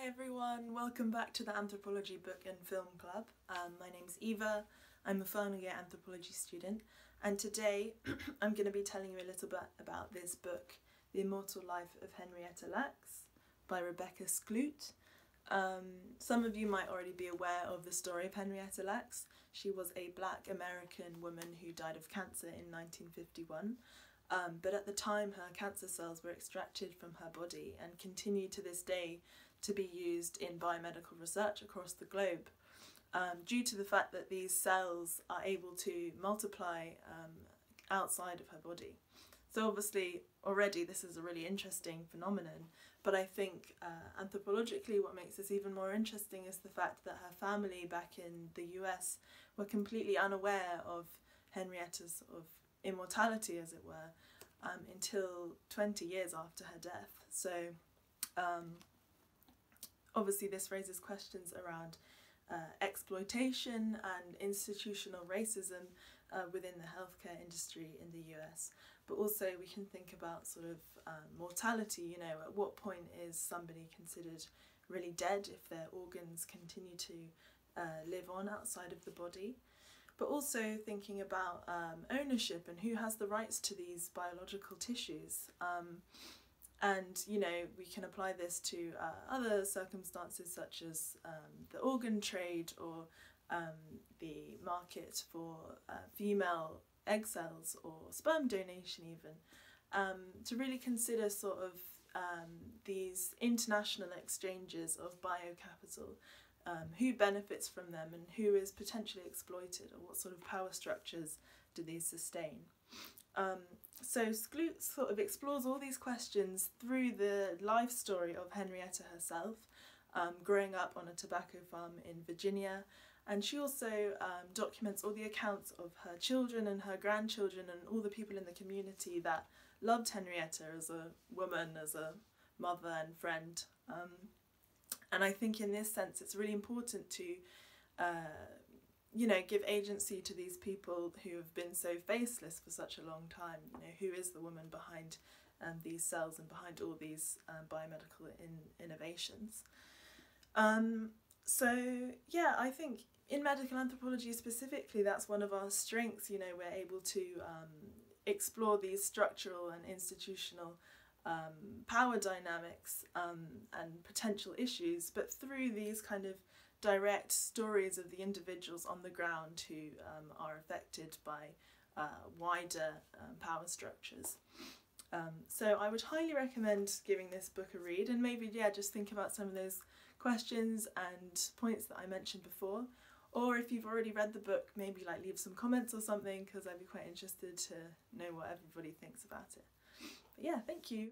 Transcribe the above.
everyone, welcome back to the Anthropology Book and Film Club. My name's Eva, I'm a final year anthropology student, and today I'm going to be telling you a little bit about this book, The Immortal Life of Henrietta Lacks by Rebecca Skloot. Some of you might already be aware of the story of Henrietta Lacks. She was a black American woman who died of cancer in 1951. But at the time her cancer cells were extracted from her body and continue to this day to be used in biomedical research across the globe, due to the fact that these cells are able to multiply outside of her body. So obviously already this is a really interesting phenomenon, but I think anthropologically what makes this even more interesting is the fact that her family back in the US were completely unaware of Henrietta's sort of immortality, as it were, until 20 years after her death. So obviously this raises questions around exploitation and institutional racism within the healthcare industry in the US. But also we can think about sort of mortality, you know, at what point is somebody considered really dead if their organs continue to live on outside of the body. But also thinking about ownership and who has the rights to these biological tissues. And, you know, we can apply this to other circumstances such as the organ trade or the market for female egg cells or sperm donation even, to really consider sort of these international exchanges of biocapital. Who benefits from them and who is potentially exploited, or what sort of power structures do these sustain? So Skloot sort of explores all these questions through the life story of Henrietta herself, growing up on a tobacco farm in Virginia, and she also documents all the accounts of her children and her grandchildren and all the people in the community that loved Henrietta as a woman, as a mother and friend. And I think in this sense it's really important to, you know, give agency to these people who have been so faceless for such a long time. You know, who is the woman behind these cells and behind all these biomedical innovations. So yeah, I think in medical anthropology specifically, that's one of our strengths. You know, we're able to explore these structural and institutional power dynamics and potential issues, but through these kind of direct stories of the individuals on the ground who are affected by wider power structures. So I would highly recommend giving this book a read, and maybe, yeah, just think about some of those questions and points that I mentioned before. Or if you've already read the book, maybe like leave some comments or something, because I'd be quite interested to know what everybody thinks about it. But yeah, thank you.